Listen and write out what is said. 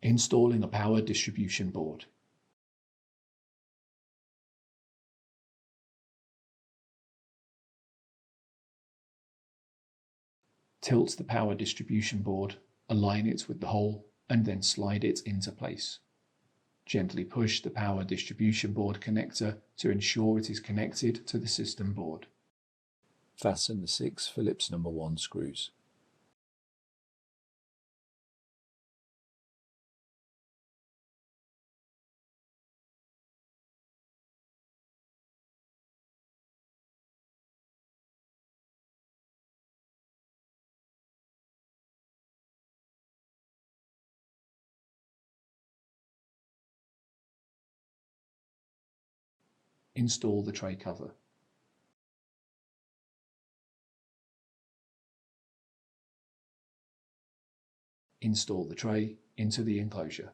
Installing a power distribution board. Tilt the power distribution board, align it with the hole, and then slide it into place. Gently push the power distribution board connector to ensure it is connected to the system board. Fasten the 6 Phillips No. 1 screws. Install the tray cover. Install the tray into the enclosure.